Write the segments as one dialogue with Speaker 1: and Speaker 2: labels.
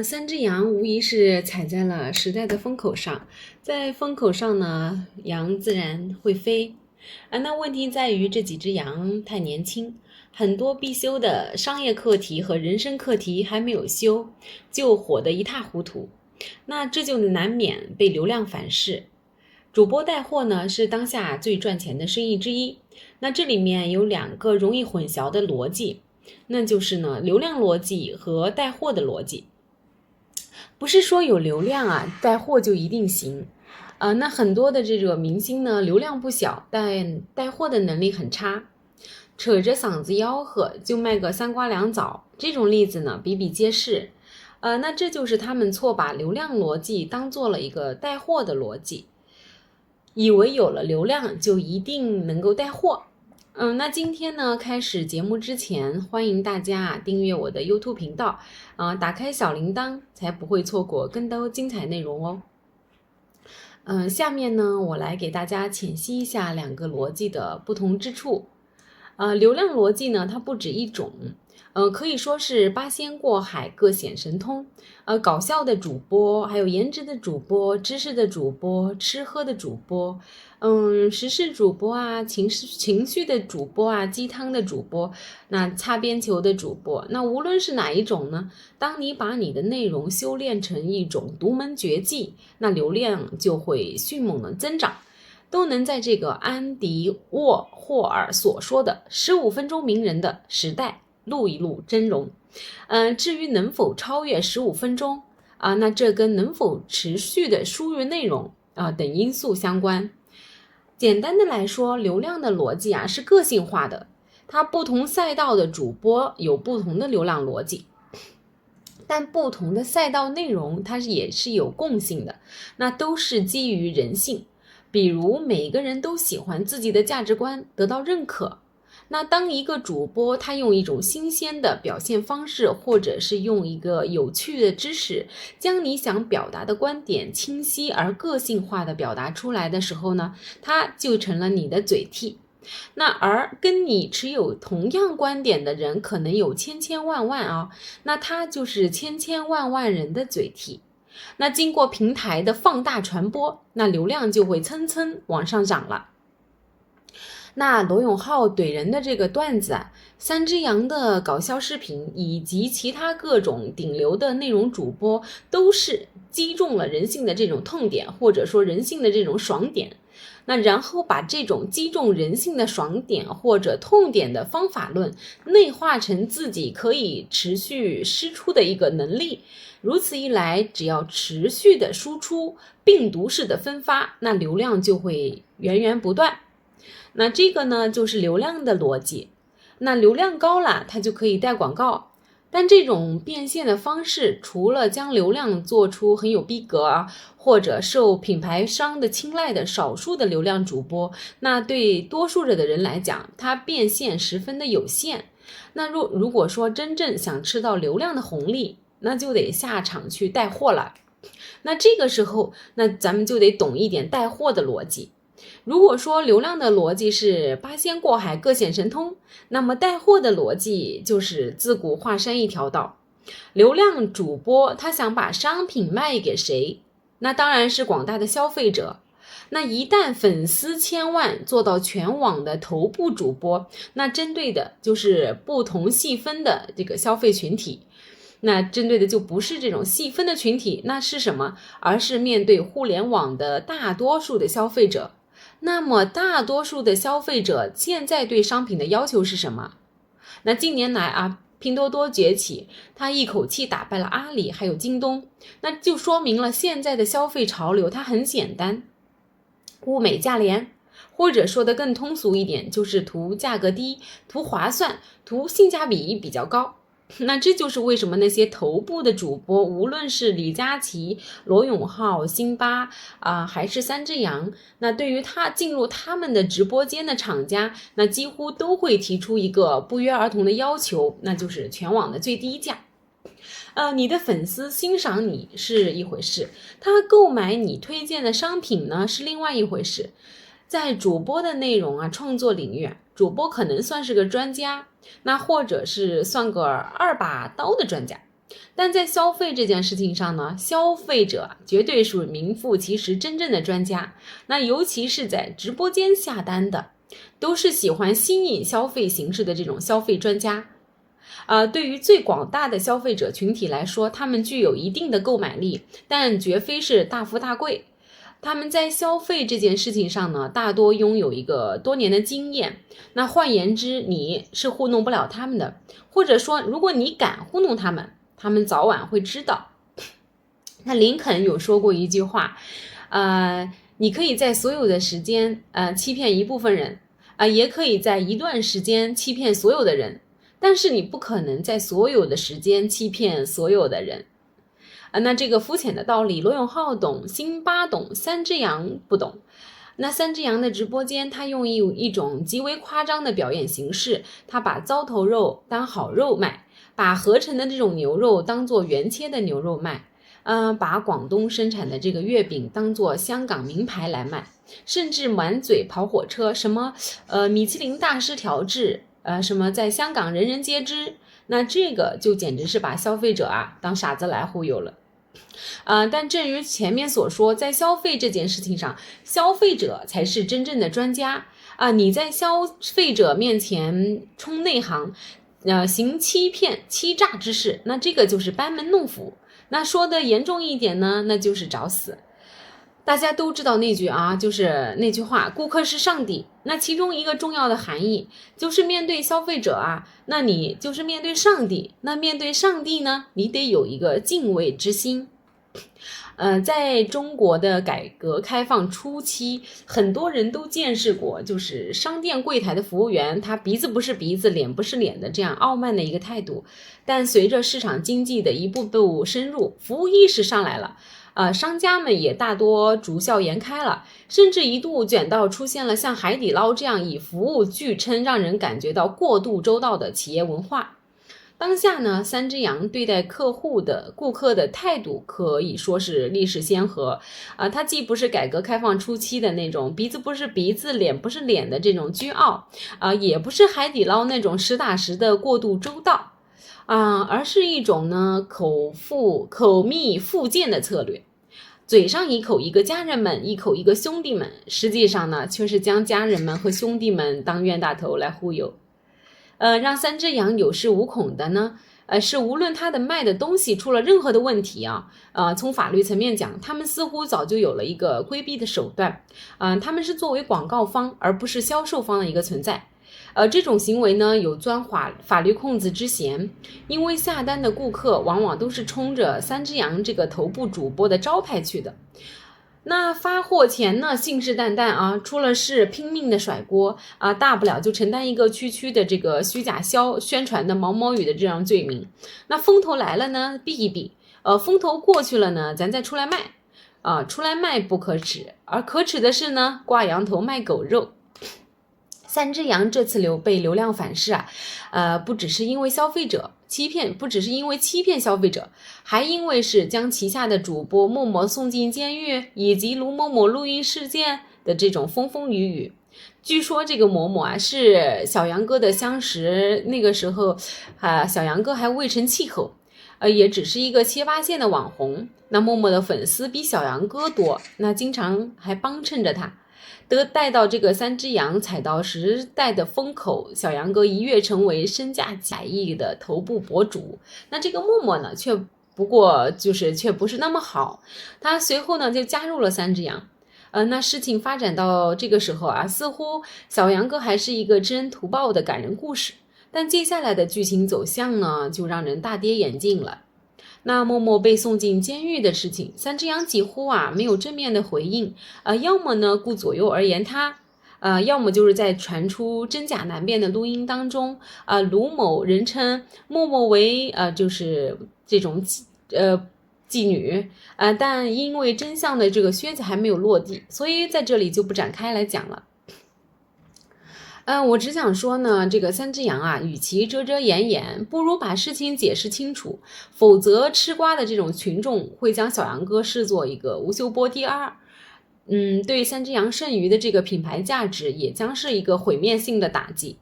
Speaker 1: 三只羊无疑是踩在了时代的风口上，在风口上呢，羊自然会飞。那问题在于这几只羊太年轻，很多必修的商业课题和人生课题还没有修，就火得一塌糊涂。那这就难免被流量反噬。主播带货呢，是当下最赚钱的生意之一。那这里面有两个容易混淆的逻辑，那就是呢，流量逻辑和带货的逻辑。不是说有流量啊，带货就一定行。那很多的这个明星呢，流量不小，但带货的能力很差，扯着嗓子吆喝就卖个三瓜两枣，这种例子呢比比皆是。那这就是他们错把流量逻辑当做了一个带货的逻辑，以为有了流量就一定能够带货。那今天呢，开始节目之前，欢迎大家订阅我的 YouTube 频道，打开小铃铛，才不会错过更多精彩内容哦。下面呢，我来给大家浅析一下两个逻辑的不同之处。流量逻辑呢，它不止一种，可以说是八仙过海，各显神通。搞笑的主播，还有颜值的主播，知识的主播，吃喝的主播，时事主播啊，情绪的主播啊，鸡汤的主播，那擦边球的主播，那无论是哪一种呢，当你把你的内容修炼成一种独门绝技，那流量就会迅猛的增长。都能在这个安迪沃霍尔所说的15分钟名人的时代录一录真容。至于能否超越15分钟那这跟能否持续的输入内容等因素相关。简单的来说，流量的逻辑是个性化的，它不同赛道的主播有不同的流量逻辑，但不同的赛道内容它也是有共性的，那都是基于人性。比如每个人都喜欢自己的价值观得到认可，那当一个主播他用一种新鲜的表现方式，或者是用一个有趣的知识，将你想表达的观点清晰而个性化的表达出来的时候呢，他就成了你的嘴替。那而跟你持有同样观点的人可能有千千万万那他就是千千万万人的嘴替。那经过平台的放大传播，那流量就会蹭蹭往上涨了。那罗永浩怼人的这个段子三只羊的搞笑视频，以及其他各种顶流的内容主播，都是击中了人性的这种痛点，或者说人性的这种爽点。那然后把这种击中人性的爽点或者痛点的方法论内化成自己可以持续输出的一个能力，如此一来，只要持续的输出，病毒式的分发，那流量就会源源不断。那这个呢，就是流量的逻辑。那流量高了，它就可以带广告。但这种变现的方式，除了将流量做出很有逼格或者受品牌商的青睐的少数的流量主播，那对多数的人来讲，它变现十分的有限。那如果说真正想吃到流量的红利，那就得下场去带货了。那这个时候，那咱们就得懂一点带货的逻辑。如果说流量的逻辑是八仙过海各显神通，那么带货的逻辑就是自古华山一条道。流量主播他想把商品卖给谁？那当然是广大的消费者。那一旦粉丝千万做到全网的头部主播，那针对的就是不同细分的这个消费群体。那针对的就不是这种细分的群体，那是什么？而是面对互联网的大多数的消费者。那么大多数的消费者现在对商品的要求是什么？那近年来拼多多崛起，它一口气打败了阿里还有京东，那就说明了现在的消费潮流它很简单，物美价廉，或者说的更通俗一点，就是图价格低，图划算，图性价比比较高。那这就是为什么那些头部的主播，无论是李佳琦、罗永浩、辛巴还是三只羊，那对于他进入他们的直播间的厂家，那几乎都会提出一个不约而同的要求，那就是全网的最低价。你的粉丝欣赏你是一回事，他购买你推荐的商品呢是另外一回事。在主播的内容创作领域，主播可能算是个专家，那或者是算个2把刀的专家。但在消费这件事情上呢，消费者绝对是名副其实真正的专家。那尤其是在直播间下单的，都是喜欢新颖消费形式的这种消费专家。对于最广大的消费者群体来说，他们具有一定的购买力，但绝非是大富大贵。他们在消费这件事情上呢，大多拥有一个多年的经验。那换言之，你是糊弄不了他们的，或者说，如果你敢糊弄他们，他们早晚会知道。那林肯有说过一句话，你可以在所有的时间欺骗一部分人，也可以在一段时间欺骗所有的人，但是你不可能在所有的时间欺骗所有的人。那这个肤浅的道理，罗永浩懂，辛巴懂，三只羊不懂。那三只羊的直播间，他用一种极为夸张的表演形式，他把糟头肉当好肉卖，把合成的这种牛肉当做原切的牛肉卖，把广东生产的这个月饼当做香港名牌来卖，甚至满嘴跑火车，什么米其林大师调制，什么在香港人人皆知，那这个就简直是把消费者当傻子来忽悠了。但正如前面所说，在消费这件事情上，消费者才是真正的专家你在消费者面前充内行，行欺骗欺诈之事，那这个就是班门弄斧。那说的严重一点呢，那就是找死。大家都知道那句就是那句话，顾客是上帝。那其中一个重要的含义就是面对消费者那你就是面对上帝。那面对上帝呢，你得有一个敬畏之心。在中国的改革开放初期，很多人都见识过，就是商店柜台的服务员，他鼻子不是鼻子，脸不是脸的这样傲慢的一个态度。但随着市场经济的一步步深入，服务意识上来了，商家们也大多逐笑颜开了，甚至一度卷到出现了像海底捞这样以服务据称，让人感觉到过度周到的企业文化。当下呢，三只羊对待顾客的态度可以说是历史先河它既不是改革开放初期的那种鼻子不是鼻子脸不是脸的这种倨傲也不是海底捞那种实打实的过度周到而是一种呢口蜜腹剑的策略。嘴上一口一个家人们，一口一个兄弟们，实际上呢却是将家人们和兄弟们当冤大头来忽悠。让三只羊有恃无恐的呢，是无论他的卖的东西出了任何的问题从法律层面讲，他们似乎早就有了一个规避的手段，他们是作为广告方而不是销售方的一个存在。这种行为呢有钻法律空子之嫌，因为下单的顾客往往都是冲着三只羊这个头部主播的招牌去的。那发货前呢，信誓旦旦出了事拼命的甩锅大不了就承担一个区的这个虚假宣传的毛毛雨的这样罪名。那风头来了呢，避一避，风头过去了呢，咱再出来卖出来卖不可耻，而可耻的是呢，挂羊头卖狗肉。三只羊这次被流量反噬不只是因为欺骗消费者，还因为是将旗下的主播默默送进监狱，以及卢某某录音事件的这种风风雨雨。据说这个某某是小杨哥的相识，那个时候小杨哥还未成气候，也只是一个7、8线的网红。那默默的粉丝比小杨哥多，那经常还帮衬着他。带到这个三只羊踩到时代的风口，小杨哥一跃成为身价几百亿的头部博主。那这个默默呢，却不是那么好，他随后呢就加入了三只羊。那事情发展到这个时候似乎小杨哥还是一个知恩图报的感人故事，但接下来的剧情走向呢，就让人大跌眼镜了。那默默被送进监狱的事情，三只羊几乎没有正面的回应要么呢顾左右而言他要么就是在传出真假难辨的录音当中卢某人称默默为就是这种妓女但因为真相的这个靴子还没有落地，所以在这里就不展开来讲了。我只想说呢，这个三只羊与其遮遮掩掩，不如把事情解释清楚，否则吃瓜的这种群众会将小杨哥视作一个吴秀波第二。对三只羊剩余的这个品牌价值也将是一个毁灭性的打击。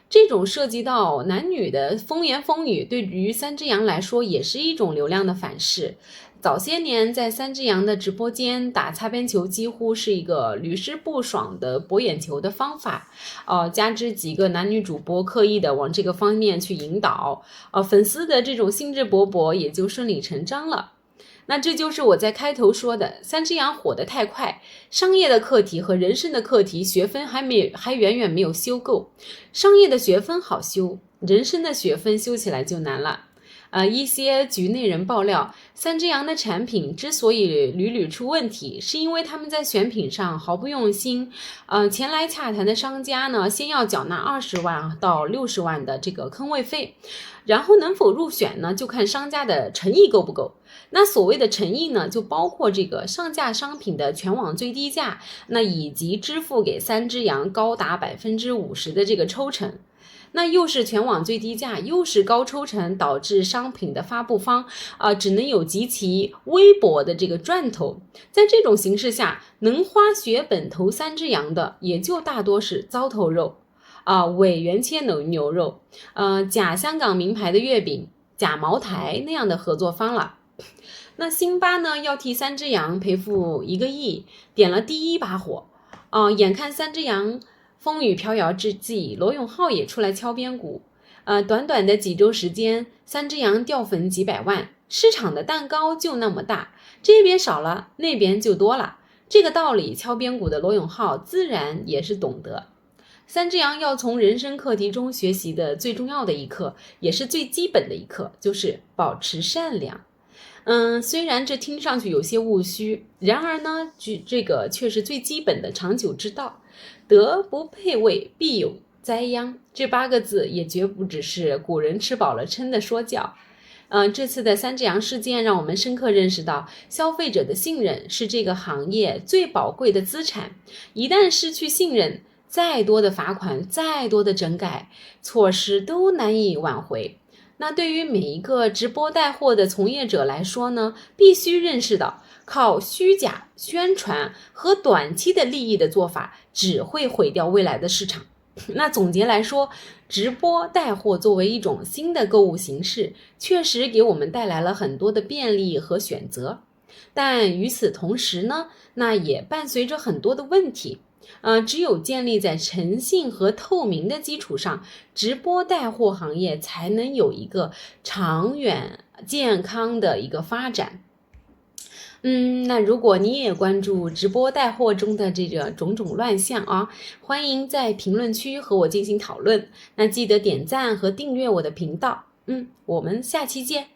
Speaker 1: 这种涉及到男女的风言风语，对于三只羊来说也是一种流量的反噬。早些年在三只羊的直播间打擦边球几乎是一个屡试不爽的博眼球的方法，加之几个男女主播刻意的往这个方面去引导，粉丝的这种兴致勃勃也就顺理成章了。那这就是我在开头说的，三只羊火得太快，商业的课题和人生的课题学分还远远没有修够。商业的学分好修，人生的学分修起来就难了。一些局内人爆料，三只羊的产品之所以屡屡出问题，是因为他们在选品上毫不用心。前来洽谈的商家呢，先要缴纳20万到60万的这个坑位费，然后能否入选呢，就看商家的诚意够不够。那所谓的诚意呢，就包括这个上架商品的全网最低价，那以及支付给三只羊高达50%的这个抽成。那又是全网最低价，又是高抽成，导致商品的发布方只能有极其微薄的这个赚头。在这种形势下，能花血本投三只羊的，也就大多是糟头肉伪原切牛肉，假香港名牌的月饼，假茅台那样的合作方了。那辛巴呢，要替三只羊赔付1个亿，点了第一把火。眼看三只羊风雨飘摇之际，罗永浩也出来敲边鼓。短短的几周时间，三只羊掉粉几百万，市场的蛋糕就那么大，这边少了，那边就多了。这个道理，敲边鼓的罗永浩自然也是懂得。三只羊要从人生课题中学习的最重要的一课，也是最基本的一课，就是保持善良。虽然这听上去有些务虚，然而呢，这个却是最基本的长久之道。德不配位，必有灾殃。这8个字也绝不只是古人吃饱了撑的说教。这次的三只羊事件让我们深刻认识到，消费者的信任是这个行业最宝贵的资产。一旦失去信任，再多的罚款，再多的整改措施都难以挽回。那对于每一个直播带货的从业者来说呢，必须认识到，靠虚假宣传和短期的利益的做法，只会毁掉未来的市场。那总结来说，直播带货作为一种新的购物形式，确实给我们带来了很多的便利和选择，但与此同时呢，那也伴随着很多的问题。只有建立在诚信和透明的基础上，直播带货行业才能有一个长远健康的一个发展。那如果你也关注直播带货中的这个种种乱象欢迎在评论区和我进行讨论。那记得点赞和订阅我的频道。我们下期见。